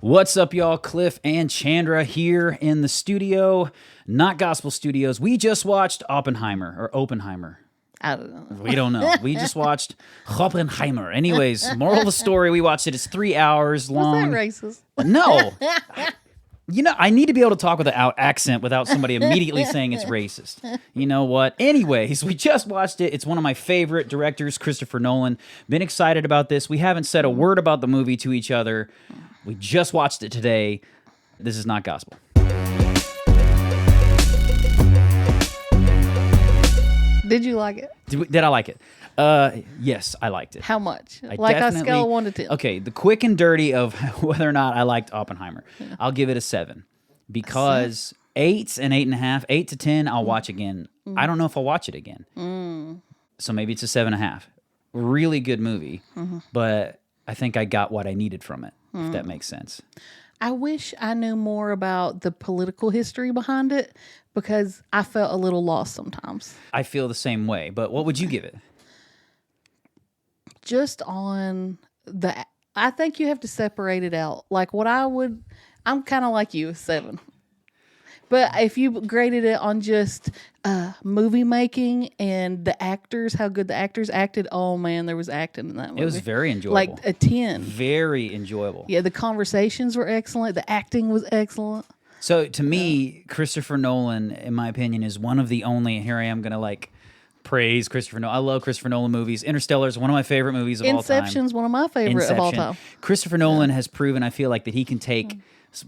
What's up, y'all? Cliff and Chandra here in the studio, Not Gospel Studios. We just watched Oppenheimer. I don't know. We don't know. We just watched Oppenheimer. Anyways, moral of the story, we watched it. It's 3 hours long. Was that racist? No. You know, I need to be able to talk without accent without somebody immediately saying it's racist. You know what? Anyways, we just watched it. It's one of my favorite directors, Christopher Nolan. Been excited about this. We haven't said a word about the movie to each other. We just watched it today. This is not gospel. Did you like it? Did I like it? Yes, I liked it. How much? I Like on a definitely- scale of 1 to 10. Okay, the quick and dirty of whether or not I liked Oppenheimer. I'll give it a 7 because 8 and 8.5, 8 to 10, I'll watch again. I don't know if I'll watch it again. So maybe it's a 7.5. Really good movie, but I think I got what I needed from it, if that makes sense. I wish I knew more about the political history behind it because I felt a little lost sometimes. I feel the same way, but what would you give it? Just on I think you have to separate it out. Like I'm kind of like you, 7. But if you graded it on just movie making and the actors, how good the actors acted, oh man, there was acting in that movie. It was very enjoyable. Like a 10. Very enjoyable. Yeah, the conversations were excellent. The acting was excellent. So to me, Christopher Nolan, in my opinion, is one of the only, and here I am going to praise Christopher Nolan. I love Christopher Nolan movies. Interstellar is one of my favorite movies of all time. Inception's one of my favorite of all time. Christopher Nolan has proven, I feel like, that he can take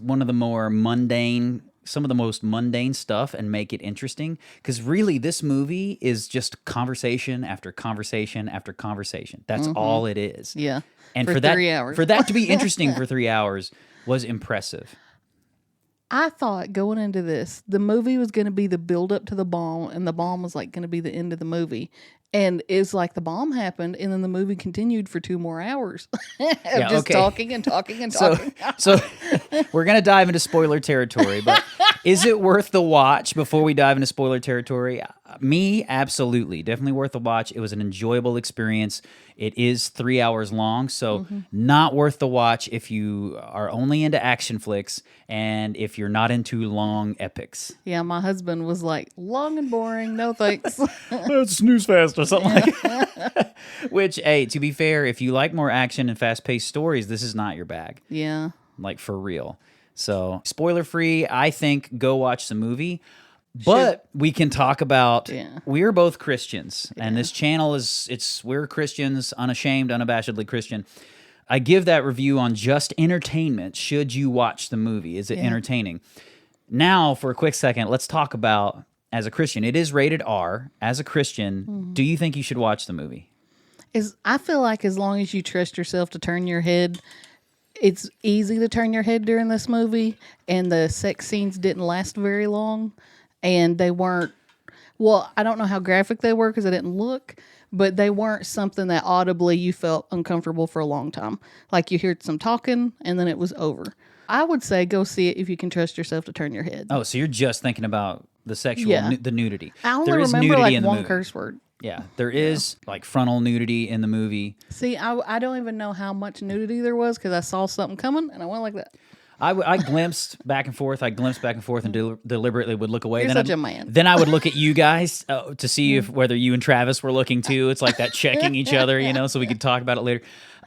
one of the more mundane, some of the most mundane stuff and make it interesting. Because really, this movie is just conversation after conversation after conversation. That's all it is. Yeah. And for 3 hours. For that to be interesting for 3 hours was impressive. I thought going into this, the movie was going to be the build up to the bomb, and the bomb was like going to be the end of the movie. And it's like the bomb happened, and then the movie continued for 2 more hours of just talking and talking and talking. So we're going to dive into spoiler territory, but is it worth the watch before we dive into spoiler territory? Me, absolutely. Definitely worth the watch. It was an enjoyable experience. It is 3 hours long, so not worth the watch if you are only into action flicks and if you're not into long epics. Yeah, my husband was like, long and boring, no thanks. It's snooze fest or something like that. Which, hey, to be fair, if you like more action and fast-paced stories, this is not your bag. Yeah. Like, for real. So, spoiler-free, I think go watch the movie. But we can talk about, we're both Christians, and this channel we're Christians, unashamed, unabashedly Christian. I give that review on just entertainment. Should you watch the movie? Is it entertaining? Now, for a quick second, let's talk about, as a Christian, it is rated R. As a Christian, do you think you should watch the movie? I feel like as long as you trust yourself to turn your head, it's easy to turn your head during this movie, and the sex scenes didn't last very long. And they weren't, I don't know how graphic they were because I didn't look, but they weren't something that audibly you felt uncomfortable for a long time. Like you heard some talking and then it was over. I would say go see it if you can trust yourself to turn your head. Oh, so you're just thinking about the sexual, the nudity. I only there is remember nudity like in the one movie. curse word. Yeah, there is like frontal nudity in the movie. See, I don't even know how much nudity there was because I saw something coming and I went like that. I glimpsed back and forth. and deliberately would look away. You're such a man. Then I would look at you guys to see whether you and Travis were looking too. It's like that checking each other, so we could talk about it later.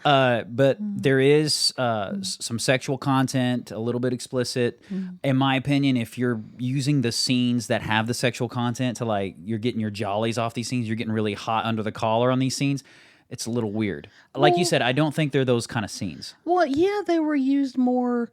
But there is some sexual content, a little bit explicit. In my opinion, if you're using the scenes that have the sexual content to you're getting your jollies off these scenes, you're getting really hot under the collar on these scenes, it's a little weird. Like you said, I don't think they're those kind of scenes. Well, yeah, they were used more...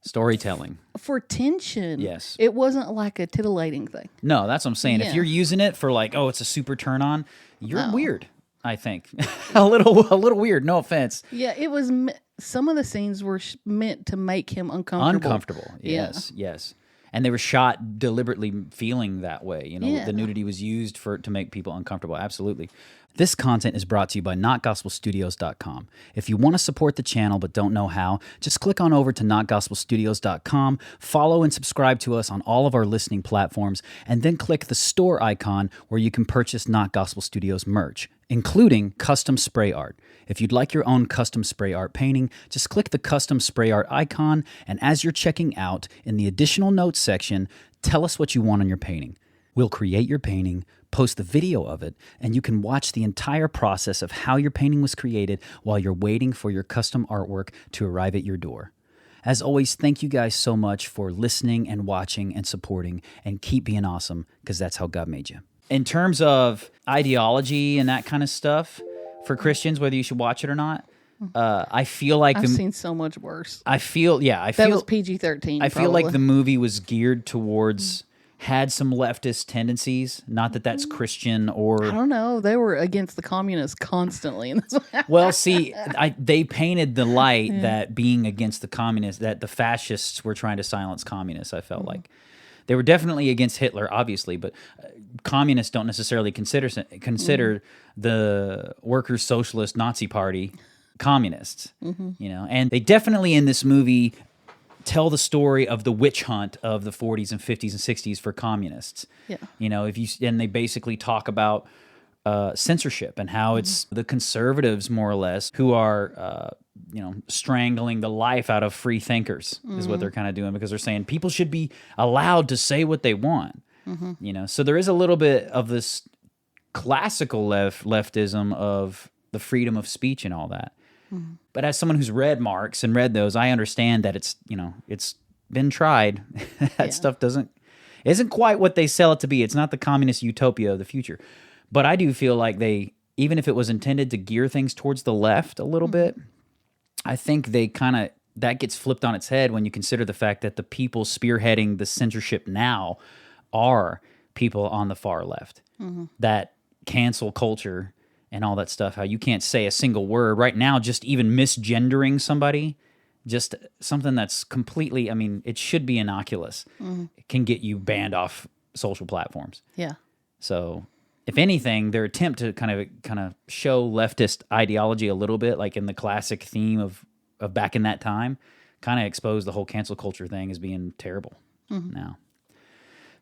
storytelling. For tension. Yes. It wasn't like a titillating thing. No, that's what I'm saying. If you're using it for it's a super turn on, you're weird, I think. a little weird, no offense. Yeah, it was some of the scenes were meant to make him uncomfortable. Yes. And they were shot deliberately feeling that way. The nudity was used to make people uncomfortable. Absolutely. This content is brought to you by NotGospelStudios.com. If you want to support the channel but don't know how, just click on over to NotGospelStudios.com, follow and subscribe to us on all of our listening platforms, and then click the store icon where you can purchase Not Gospel Studios merch, including custom spray art. If you'd like your own custom spray art painting, just click the custom spray art icon, and as you're checking out, in the additional notes section, tell us what you want on your painting. We'll create your painting, post the video of it, and you can watch the entire process of how your painting was created while you're waiting for your custom artwork to arrive at your door. As always, thank you guys so much for listening and watching and supporting, and keep being awesome, because that's how God made you. In terms of ideology and that kind of stuff for Christians, whether you should watch it or not, I feel like I've seen so much worse. I feel that was PG-13. I feel like the movie was geared towards had some leftist tendencies. Not that that's Christian or... I don't know. They were against the communists constantly in this. Well, see, they painted the light that being against the communists, that the fascists were trying to silence communists, I felt like. They were definitely against Hitler, obviously, but communists don't necessarily consider the Workers' Socialist Nazi Party communists, you know? And they definitely in this movie tell the story of the witch hunt of the 40s and 50s and 60s for communists. Yeah. You know, and they basically talk about censorship and how it's the conservatives, more or less, who are, you know, strangling the life out of free thinkers is what they're kind of doing, because they're saying people should be allowed to say what they want. You know, so there is a little bit of this classical leftism of the freedom of speech and all that. But as someone who's read Marx and read those, I understand that it's, you know, it's been tried. That stuff isn't quite what they sell it to be. It's not the communist utopia of the future. But I do feel like even if it was intended to gear things towards the left a little bit, I think that gets flipped on its head when you consider the fact that the people spearheading the censorship now are people on the far left. That cancel culture and all that stuff, how you can't say a single word right now, just even misgendering somebody, just something that's completely, I mean, it should be innocuous. It can get you banned off social platforms. Yeah. So if anything, their attempt to kind of show leftist ideology a little bit, like in the classic theme of back in that time, kind of exposed the whole cancel culture thing as being terrible now.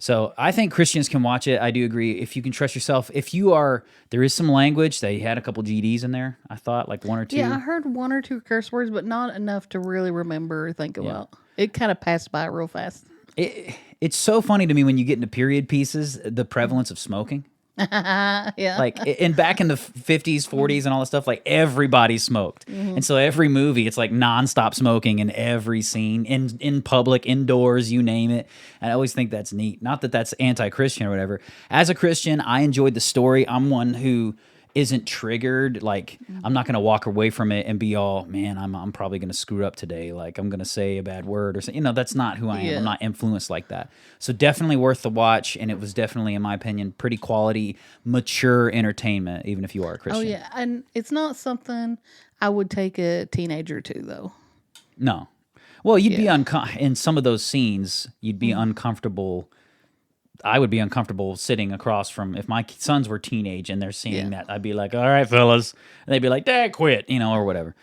So I think Christians can watch it. I do agree. If you can trust yourself, there is some language. They had a couple GDs in there, I thought, like one or two. Yeah, I heard one or two curse words, but not enough to really remember or think about. It kind of passed by real fast. It's so funny to me when you get into period pieces, the prevalence of smoking. Like, and back in the 50s, 40s and all that stuff, like everybody smoked. And so every movie, it's like nonstop smoking in every scene, in public, indoors, you name it. And I always think that's neat. Not that that's anti-Christian or whatever. As a Christian, I enjoyed the story. I'm one who isn't triggered. Like, I'm not going to walk away from it and be all, man, I'm probably going to screw up today. Like, I'm going to say a bad word or something. You know, that's not who I am. I'm not influenced like that. So definitely worth the watch. And it was definitely, in my opinion, pretty quality, mature entertainment, even if you are a Christian. Oh, yeah. And it's not something I would take a teenager to, though. No. Well, you'd be in some of those scenes, you'd be uncomfortable. I would be uncomfortable sitting across from, if my sons were teenage and they're seeing that, I'd be like, all right, fellas. And they'd be like, Dad, quit, you know, or whatever.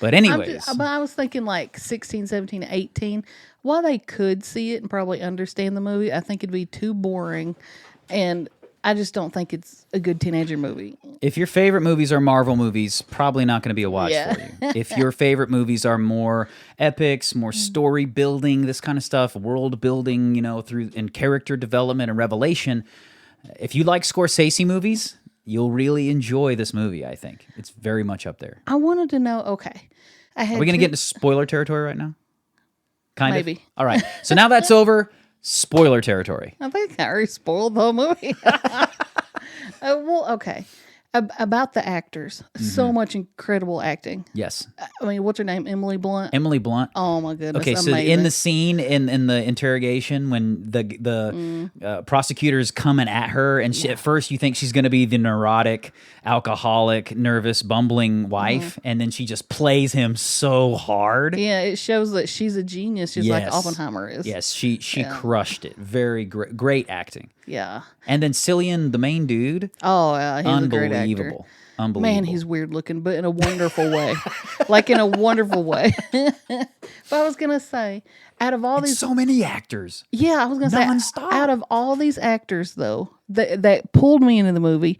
But anyways. But I was thinking like 16, 17, 18. While they could see it and probably understand the movie, I think it'd be too boring. And I just don't think it's a good teenager movie. If your favorite movies are Marvel movies, probably not going to be a watch for you. If your favorite movies are more epics, more story building, this kind of stuff, world building, you know, and character development and revelation, if you like Scorsese movies, you'll really enjoy this movie, I think. It's very much up there. I wanted to know, okay. Are we going to get into spoiler territory right now? Maybe. All right. So now that's over. Spoiler territory. I think I already spoiled the whole movie. Well, okay. About the actors. So much incredible acting. Yes. I mean, what's her name? Emily Blunt? Emily Blunt. Oh, my goodness. Okay, so amazing. in the scene, in the interrogation, when the prosecutor's coming at her, and at first you think she's going to be the neurotic, alcoholic, nervous, bumbling wife, and then she just plays him so hard. Yeah, it shows that she's a genius, just like Oppenheimer is. Yes, she crushed it. Very great acting. Yeah. And then Cillian, the main dude. Oh, yeah, he's a great actor. Unbelievable. Man, he's weird looking, but in a wonderful way. Like in a wonderful way. But I was going to say, out of all these... so many actors. Yeah, I was going to say, non-stop. out of all these actors, though, that pulled me into the movie,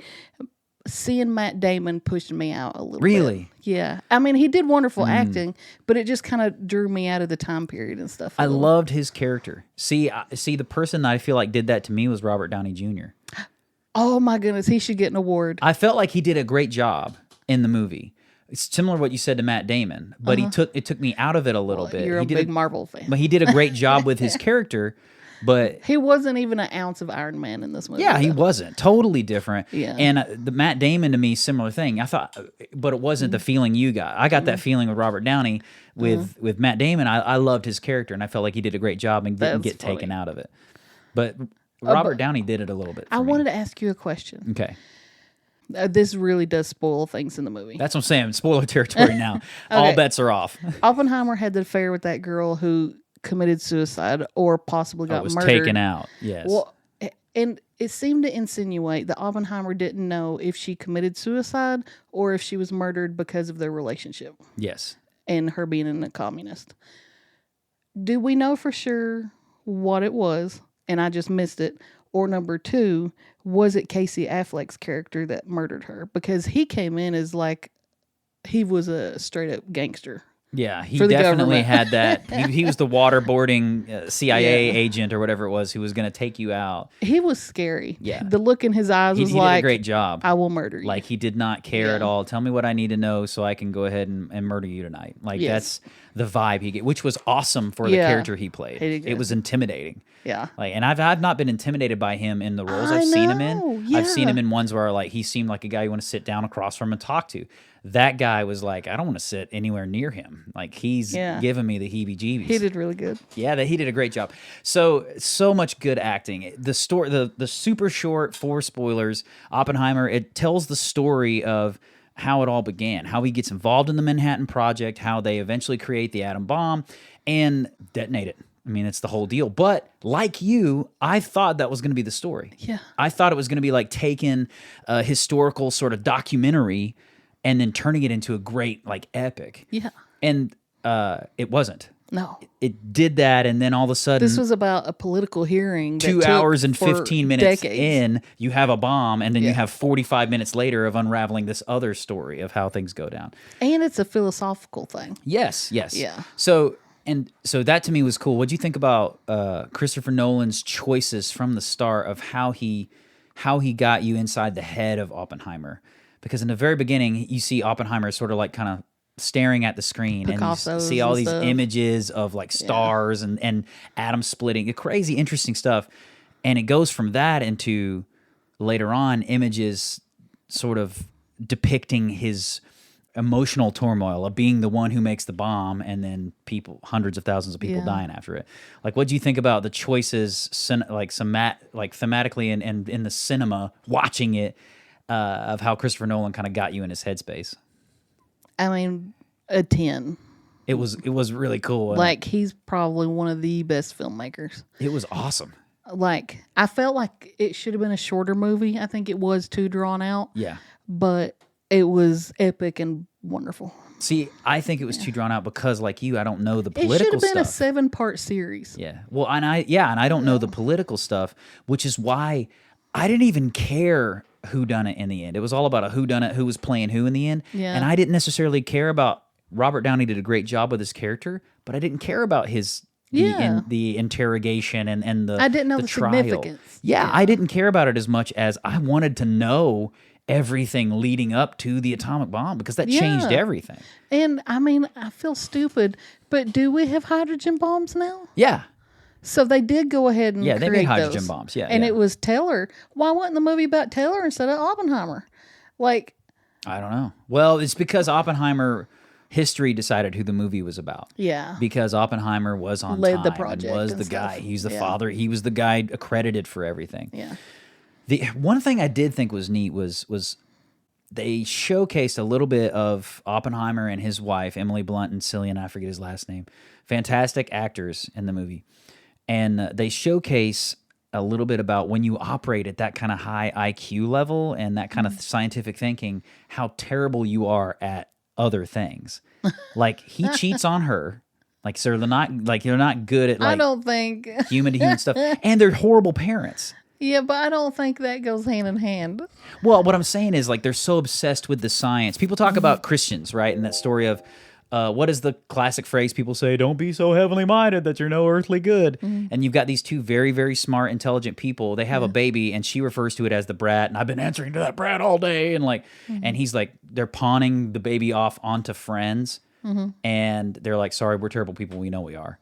seeing Matt Damon pushed me out a little bit. Really? Yeah. I mean, he did wonderful acting, but it just kind of drew me out of the time period and stuff. I loved his character. See, the person that I feel like did that to me was Robert Downey Jr. Oh my goodness, he should get an award. I felt like he did a great job in the movie. It's similar to what you said to Matt Damon, but it took me out of it a little bit. You're a big Marvel fan. But he did a great job with his character. But he wasn't even an ounce of Iron Man in this movie. Yeah, he wasn't. Totally different. Yeah. And the Matt Damon to me, similar thing. I thought, but it wasn't the feeling you got. I got that feeling with Robert Downey. With Matt Damon, I loved his character, and I felt like he did a great job and didn't get taken out of it. But Robert Downey did it a little bit. I wanted to ask you a question. Okay. This really does spoil things in the movie. That's what I'm saying. Spoiler territory now. Okay. All bets are off. Oppenheimer had the affair with that girl who committed suicide or possibly got was murdered. Taken out. Yes. Well, and it seemed to insinuate that Oppenheimer didn't know if she committed suicide or if she was murdered because of their relationship. Yes. And her being a communist. Do we know for sure what it was, and I just missed it? Or number two, was it Casey Affleck's character that murdered her? Because he came in as like he was a straight up gangster. Yeah, he definitely had that. He was the waterboarding CIA agent or whatever it was who was going to take you out. He was scary. Yeah. The look in his eyes was like, he did a great job. I will murder you. Like, he did not care at all. Tell me what I need to know so I can go ahead and murder you tonight. Like, that's the vibe he gave, which was awesome for the character he played. It was intimidating. Yeah. Like, and I've not been intimidated by him in the roles I've seen him in. Yeah. I've seen him in ones where like he seemed like a guy you want to sit down across from and talk to. That guy was like, I don't want to sit anywhere near him. Like, he's giving me the heebie-jeebies. He did really good. Yeah, he did a great job. So much good acting. The story, the super short, 4 spoilers, Oppenheimer, it tells the story of how it all began, how he gets involved in the Manhattan Project, how they eventually create the atom bomb and detonate it. I mean, it's the whole deal. But like you, I thought that was going to be the story. Yeah. I thought it was going to be like taking a historical sort of documentary and then turning it into a great like epic. Yeah. And it wasn't. No. It did that, and then all of a sudden... This was about a political hearing. 2 hours and 15 minutes decades. in, you have a bomb, and then you have 45 minutes later of unraveling this other story of how things go down. And it's a philosophical thing. Yes. Yeah. So that to me was cool. What do you think about Christopher Nolan's choices from the start of how he got you inside the head of Oppenheimer? Because in the very beginning, you see Oppenheimer sort of like kind of staring at the screen, Picasso's and you see all these stuff. images of like stars and atoms splitting, crazy interesting stuff. And it goes from that into later on images sort of depicting his emotional turmoil of being the one who makes the bomb, and then hundreds of thousands of people dying after it. Like, what do you think about the choices, thematically and in the cinema, watching it, of how Christopher Nolan kind of got you in his headspace? I mean, a 10. It was really cool. Like, he's probably one of the best filmmakers. It was awesome. Like, I felt like it should have been a shorter movie. I think it was too drawn out. Yeah. But it was epic and wonderful. See, I think it was too drawn out because, like you, I don't know the political stuff. It should have been a 7-part series. Yeah. Well, and I don't know the political stuff, which is why I didn't even care who done it in the end. It was all about a who done it, who was playing who in the end. Yeah. And I didn't necessarily care about Robert Downey did a great job with his character, but I didn't care about the interrogation and the I didn't know the trial. significance. Yeah, I didn't care about it as much as I wanted to know everything leading up to the atomic bomb, because that changed everything. And I mean, I feel stupid, but do we have hydrogen bombs now? Yeah. So they did go ahead and they create made hydrogen those. bombs. Yeah, and it was Taylor. Why wasn't the movie about Taylor instead of Oppenheimer? Like, I don't know. Well, it's because Oppenheimer history decided who the movie was about. Yeah, because Oppenheimer was on led time the project and was and the stuff. guy. He's the father. He was the guy accredited for everything. Yeah. The one thing I did think was neat was they showcased a little bit of Oppenheimer and his wife, Emily Blunt and Cillian, I forget his last name. Fantastic actors in the movie. And they showcase a little bit about when you operate at that kind of high IQ level and that kind of scientific thinking, how terrible you are at other things. Like, he cheats on her. Like, so they're not good at, like, I don't think human to human stuff. And they're horrible parents. Yeah, but I don't think that goes hand in hand. Well, what I'm saying is, like, they're so obsessed with the science. People talk about Christians, right? And that story of, what is the classic phrase people say? Don't be so heavenly minded that you're no earthly good. And you've got these two very, very smart, intelligent people. They have a baby, and she refers to it as the brat. And I've been answering to that brat all day. And like, and he's like, they're pawning the baby off onto friends. And they're like, sorry, we're terrible people. We know we are.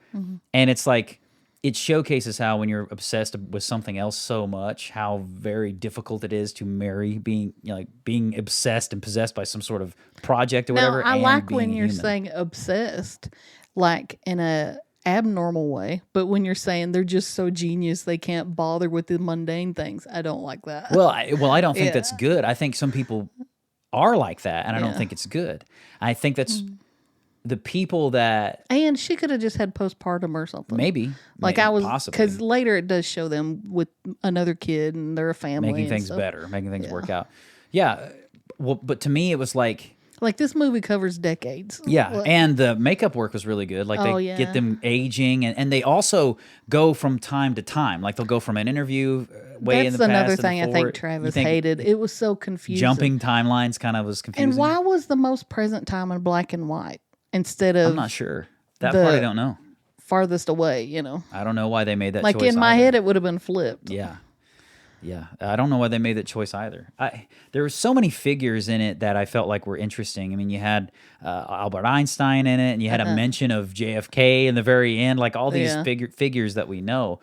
And it's like, it showcases how when you're obsessed with something else so much, how very difficult it is to marry being, you know, like being obsessed and possessed by some sort of project or whatever. Now, I and like being when you're human. saying obsessed, like in a abnormal way, but when you're saying they're just so genius they can't bother with the mundane things, I don't like that. Well, I don't think that's good. I think some people are like that, and I don't think it's good. I think that's the people that and she could have just had postpartum or something. maybe I was possibly because later it does show them with another kid and they're a family, making and things stuff. better, making things work out. Yeah, well, but to me it was like. Like this movie covers decades. Yeah, and the makeup work was really good. Like they get them aging, and they also go from time to time. Like they'll go from an interview way in the past. That's another to thing I forward. think Travis hated. It was so confusing. Jumping timelines kind of was confusing. And why was the most present time in black and white instead of I'm not sure. That part I don't know. farthest away, you know? I don't know why they made that Like choice in my either. head, it would have been flipped. Yeah. Yeah. I don't know why they made that choice either. There were so many figures in it that I felt like were interesting. I mean, you had Albert Einstein in it, and you had a mention of JFK in the very end, like all these figures that we know.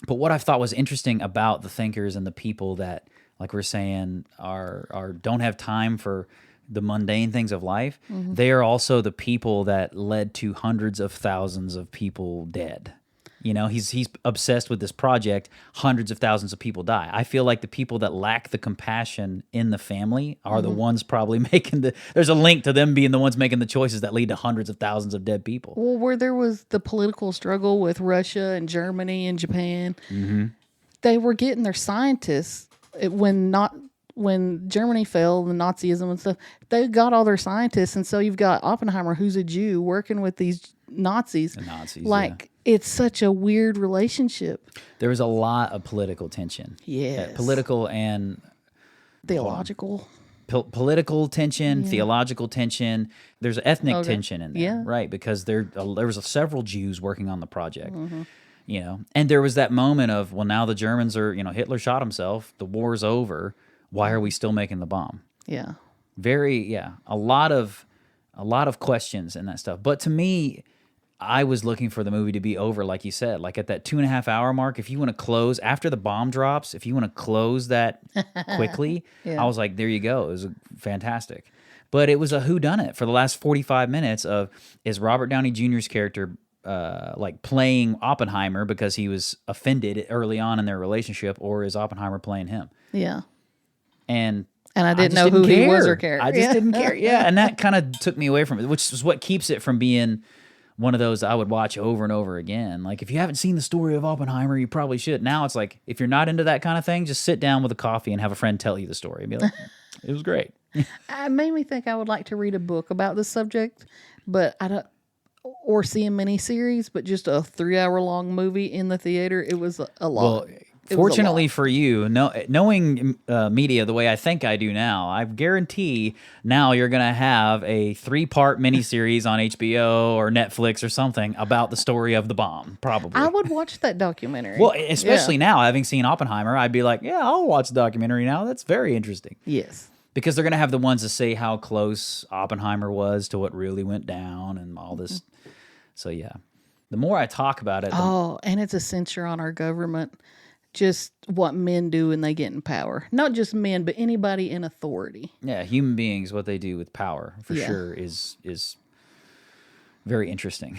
But what I thought was interesting about the thinkers and the people that, like we're saying, are don't have time for the mundane things of life, they are also the people that led to hundreds of thousands of people dead. You know, he's obsessed with this project. Hundreds of thousands of people die. I feel like the people that lack the compassion in the family are the ones probably making there's a link to them being the ones making the choices that lead to hundreds of thousands of dead people. Well, where there was the political struggle with Russia and Germany and Japan, they were getting their scientists when Germany fell, the Nazism and stuff, they got all their scientists. And so you've got Oppenheimer, who's a Jew, working with these Nazis. The Nazis, it's such a weird relationship. There was a lot of political tension. Yes. Political and theological. Political tension, theological tension. There's ethnic tension in there, right? Because there was several Jews working on the project. You know, and there was that moment of, well, now the Germans are, you know, Hitler shot himself. The war's over. Why are we still making the bomb? Yeah. A lot of questions and that stuff. But to me, I was looking for the movie to be over, like you said, like at that 2.5 hour mark. If you want to close after the bomb drops, if you want to close that quickly, I was like, there you go. It was fantastic. But it was a whodunit for the last 45 minutes of, is Robert Downey Jr.'s character like playing Oppenheimer because he was offended early on in their relationship, or is Oppenheimer playing him? Yeah. And I didn't know who he was or cared. I just didn't care. Yeah, and that kind of took me away from it, which is what keeps it from being one of those I would watch over and over again. Like, if you haven't seen the story of Oppenheimer, you probably should. Now it's like, if you're not into that kind of thing, just sit down with a coffee and have a friend tell you the story and be like, it was great. It made me think I would like to read a book about this subject, but I don't, or see a miniseries, but just a 3-hour long movie in the theater. It was a lot. Well, fortunately for you, knowing media the way I think I do now, I guarantee now you're going to have a 3-part miniseries on HBO or Netflix or something about the story of the bomb, probably. I would watch that documentary. Well, especially now, having seen Oppenheimer, I'd be like, yeah, I'll watch the documentary now. That's very interesting. Yes. Because they're going to have the ones that say how close Oppenheimer was to what really went down and all this. So, yeah. The more I talk about it... and it's a censure on our government. Just what men do when they get in power. Not just men, but anybody in authority. Yeah, human beings, what they do with power, for sure, is very interesting.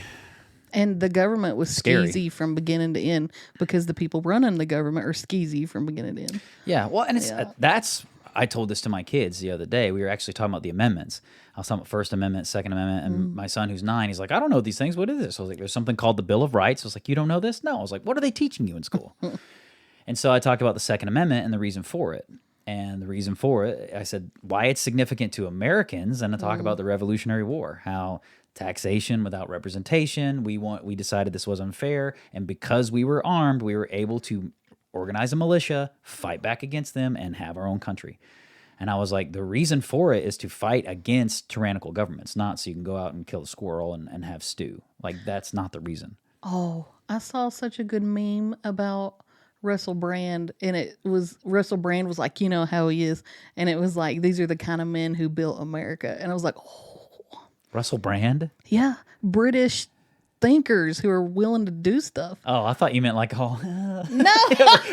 And the government was Scary. skeezy from beginning to end because the people running the government are skeezy from beginning to end. Yeah, well, and that's... I told this to my kids the other day. We were actually talking about the amendments. I was talking about First Amendment, Second Amendment, and my son, who's 9, he's like, I don't know these things. What is this? I was like, there's something called the Bill of Rights. I was like, you don't know this? No. I was like, what are they teaching you in school? And so I talked about the Second Amendment and the reason for it. And the reason for it, I said, why it's significant to Americans, and I talk about the Revolutionary War, how taxation without representation, we decided this was unfair, and because we were armed, we were able to organize a militia, fight back against them, and have our own country. And I was like, the reason for it is to fight against tyrannical governments, not so you can go out and kill a squirrel and have stew. Like, that's not the reason. Oh, I saw such a good meme about Russell Brand, and it was Russell Brand was like, you know how he is, and it was like, these are the kind of men who built America. And I was like, oh. Russell Brand? Yeah, British thinkers who are willing to do stuff. Oh, I thought you meant like, No,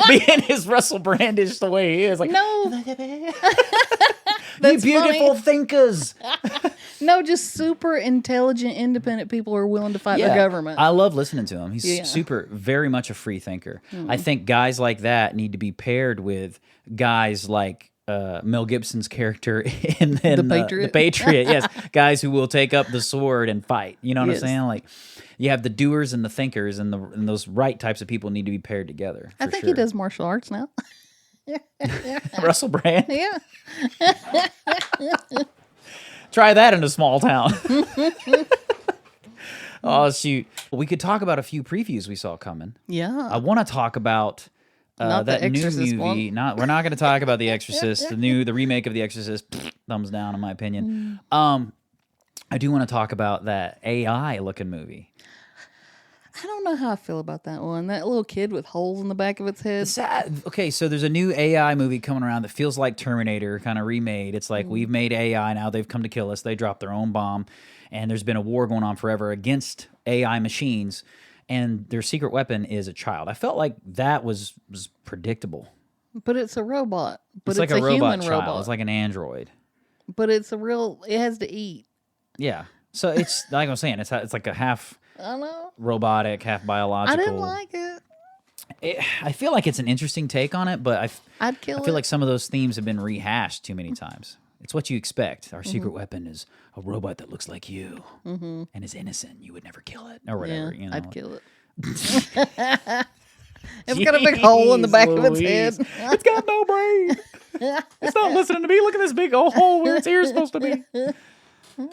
being his Russell Brandish the way he is. Like, no, you that's beautiful funny. thinkers. No, just super intelligent, independent people who are willing to fight their government. I love listening to him. He's very much a free thinker. I think guys like that need to be paired with guys like Mel Gibson's character in The Patriot. The Patriot, yes. Guys who will take up the sword and fight. You know what I'm saying? Like, you have the doers and the thinkers, and those right types of people need to be paired together. I think he does martial arts now. Russell Brand? Yeah. Try that in a small town. Oh, shoot. We could talk about a few previews we saw coming. Yeah. I want to talk about Not that the new Exorcist movie. one. We're not going to talk about The Exorcist, the remake of The Exorcist. Thumbs down, in my opinion. I do want to talk about that AI looking movie. I don't know how I feel about that one. That little kid with holes in the back of its head. Okay, so there's a new AI movie coming around that feels like Terminator, kind of remade. It's like, we've made AI, now they've come to kill us. They dropped their own bomb, and there's been a war going on forever against AI machines, and their secret weapon is a child. I felt like that was predictable. But it's a robot. But it's like a robot human child. robot. It's like an android. But it has to eat. Yeah. So it's like I was saying, it's like a half I know. robotic, half biological. I didn't like it. I feel like it's an interesting take on it, but I'd I kill feel it. like some of those themes have been rehashed too many times. It's what you expect. Our secret weapon is a robot that looks like you and is innocent. You would never kill it or whatever. Yeah, You know? I'd kill it. It's got a big hole in the back of its head. It's got no brain. It's not listening to me. Look at this big old hole where its ear's supposed to be.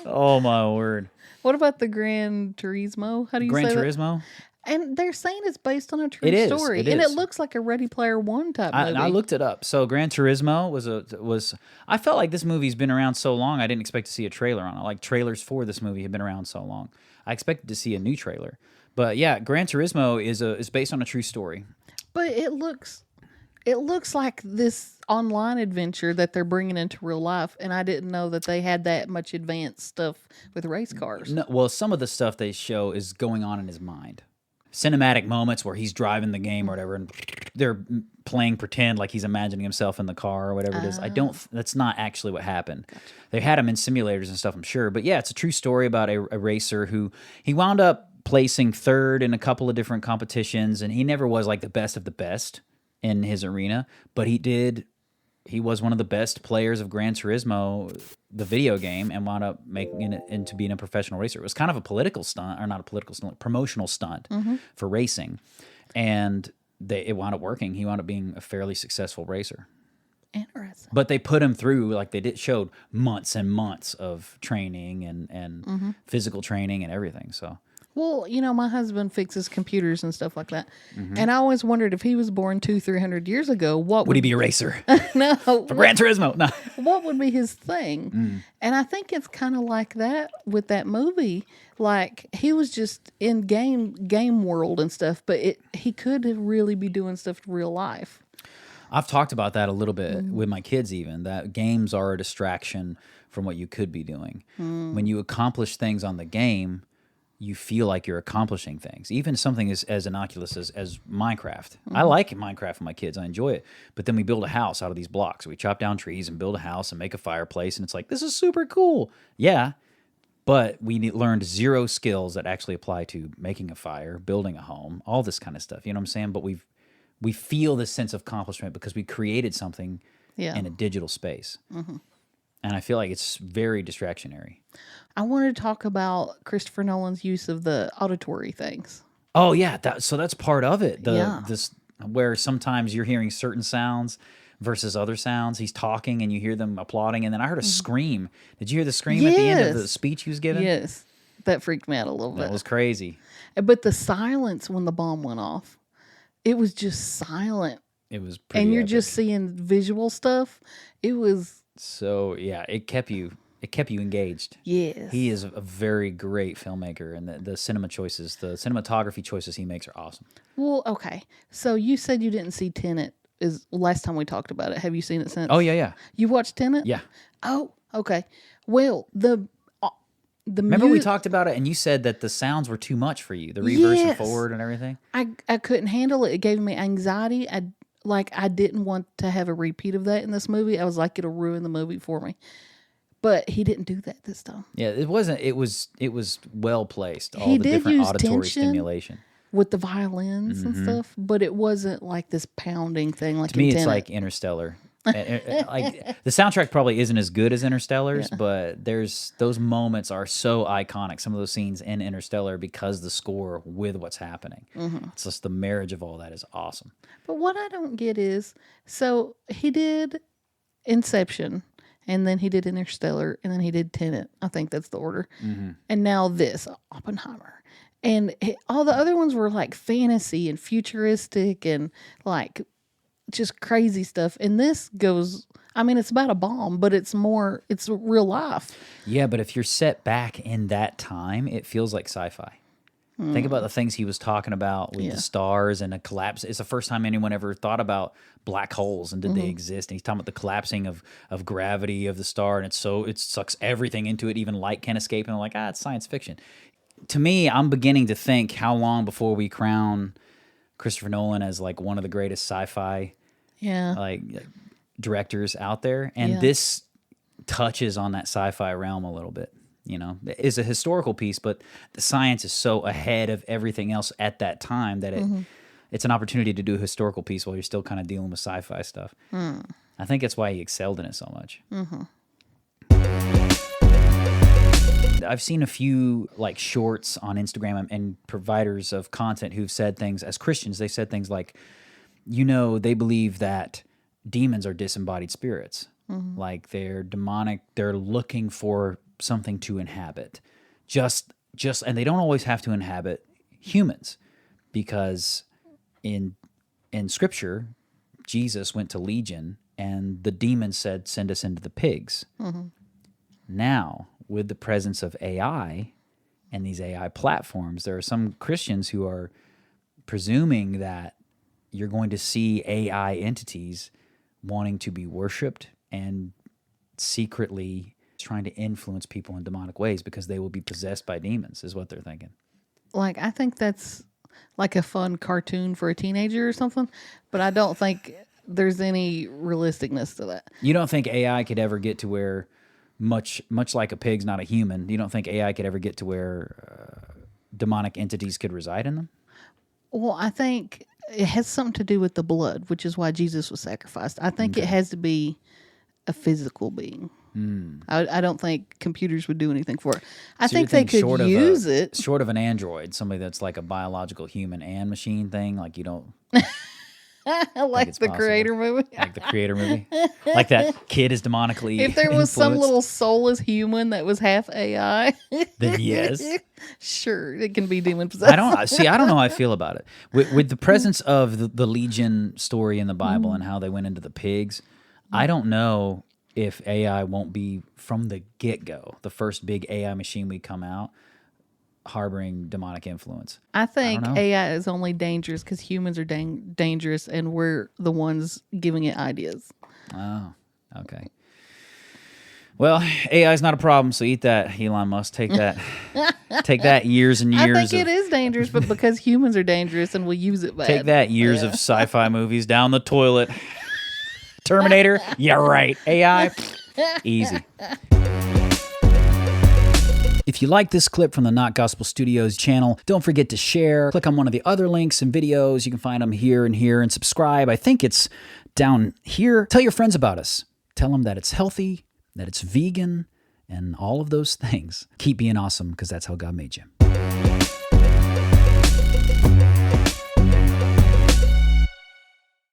Oh, my word. What about the Gran Turismo? How do you Gran say that? Turismo? And they're saying it's based on a true It is, story. it and is. it looks like a Ready Player One type movie. I looked it up. So Gran Turismo was. I felt like this movie's been around so long. I didn't expect to see a trailer on it. Like, trailers for this movie have been around so long. I expected to see a new trailer. But yeah, Gran Turismo is based on a true story. But it looks like this online adventure that they're bringing into real life, and I didn't know that they had that much advanced stuff with race cars. No, well, some of the stuff they show is going on in his mind. Cinematic moments where he's driving the game or whatever, and they're playing pretend like he's imagining himself in the car or whatever it is. That's not actually what happened. Gotcha. They had him in simulators and stuff, I'm sure. But yeah, it's a true story about a racer who he wound up placing third in a couple of different competitions, and he never was like the best of the best in his arena, but he was one of the best players of Gran Turismo, the video game, and wound up making it into being a professional racer. It was kind of a political stunt, or not a political stunt, promotional stunt for racing. And it wound up working. He wound up being a fairly successful racer. Interesting. But they put him through, like showed months and months of training and physical training and everything. So. Well, my husband fixes computers and stuff like that. And I always wondered if he was born 200-300 years ago, what would he be a racer? No. For Gran Turismo? No. What would be his thing? And I think it's kind of like that with that movie. Like, he was just in game world and stuff, but he could really be doing stuff in real life. I've talked about that a little bit with my kids even, that games are a distraction from what you could be doing. When you accomplish things on the game, you feel like you're accomplishing things. Even something as innocuous as Minecraft. I like Minecraft with my kids. I enjoy it. But then we build a house out of these blocks. We chop down trees and build a house and make a fireplace. And it's like, this is super cool. Yeah. But we learned zero skills that actually apply to making a fire, building a home, all this kind of stuff. You know what I'm saying? But we feel this sense of accomplishment because we created something in a digital space. And I feel like it's very distractionary. I wanted to talk about Christopher Nolan's use of the auditory things. Oh, yeah. So that's part of it. This where sometimes you're hearing certain sounds versus other sounds. He's talking and you hear them applauding. And then I heard a scream. Did you hear the scream at the end of the speech he was giving? Yes. That freaked me out a little bit. That was crazy. But the silence when the bomb went off, it was just silent. It was pretty and you're epic. just seeing visual stuff. It was So yeah, it kept you engaged. yes. He is a very great filmmaker, and the cinema choices, the cinematography choices he makes are awesome. Well, okay. So you said you didn't see Tenet. Is last time we talked about it. Have you seen it since? Oh yeah. You watched Tenet? Yeah. Oh, okay. Well, the Remember we talked about it, and you said that the sounds were too much for you, the reverse and forward and everything. I couldn't handle it. It gave me anxiety. I didn't want to have a repeat of that in this movie. I was like, it'll ruin the movie for me. But he didn't do that this time. Yeah, it wasn't. It was well placed. All He the did different use auditory tension stimulation. with the violins and stuff, but it wasn't like this pounding thing. Like To me, in it's Tenet. like Interstellar. Like the soundtrack probably isn't as good as Interstellar's, but those moments are so iconic. Some of those scenes in Interstellar because the score with what's happening. It's just the marriage of all that is awesome. But what I don't get is, so he did Inception, and then he did Interstellar, and then he did Tenet. I think that's the order. And now this, Oppenheimer. And all the other ones were like fantasy and futuristic and like just crazy stuff. And this goes, I mean, it's about a bomb, but it's real life. Yeah, but if you're set back in that time, it feels like sci-fi. Think about the things he was talking about with the stars and a collapse. It's the first time anyone ever thought about black holes and did they exist. And he's talking about the collapsing of gravity of the star, and it sucks everything into it. Even light can't escape. And I'm like, it's science fiction. To me, I'm beginning to think how long before we crown Christopher Nolan as like one of the greatest sci-fi like directors out there. And this touches on that sci-fi realm a little bit. You know, it's a historical piece, but the science is so ahead of everything else at that time that it's an opportunity to do a historical piece while you're still kind of dealing with sci-fi stuff. I think that's why he excelled in it so much. I've seen a few like shorts on Instagram and providers of content who've said things as Christians. They said things like, they believe that demons are disembodied spirits. Like they're demonic. They're looking for something to inhabit. And they don't always have to inhabit humans, because in Scripture, Jesus went to Legion and the demons said, "Send us into the pigs." Now, with the presence of AI and these AI platforms, there are some Christians who are presuming that you're going to see AI entities wanting to be worshipped and secretly trying to influence people in demonic ways because they will be possessed by demons, is what they're thinking. Like, I think that's like a fun cartoon for a teenager or something, but I don't think there's any realisticness to that. You don't think AI could ever get to where, much like a pig's not a human, you don't think AI could ever get to where demonic entities could reside in them? Well, I think it has something to do with the blood, which is why Jesus was sacrificed. I think it has to be a physical being. I don't think computers would do anything for it. I think they could use it. Short of an android, somebody that's like a biological human and machine thing, like you don't... like the Creator movie. Like the Creator movie. Like that kid is demonically If there was some influenced, little soulless human that was half AI, then yes. Sure, it can be demon possessed. I don't know how I feel about it. With the presence of the Legion story in the Bible and how they went into the pigs, I don't know if AI won't be, from the get-go, the first big AI machine we come out, harboring demonic influence. I think AI is only dangerous because humans are dangerous and we're the ones giving it ideas. Oh, okay. Well, AI is not a problem, so eat that, Elon Musk. Take that. Take that years and years. I think it is dangerous, but because humans are dangerous and we use it bad. Take that years of sci-fi movies down the toilet. Terminator, yeah, right. AI, easy. If you like this clip from the Not Gospel Studios channel, don't forget to share. Click on one of the other links and videos. You can find them here and subscribe. I think it's down here. Tell your friends about us. Tell them that it's healthy, that it's vegan, and all of those things. Keep being awesome, because that's how God made you.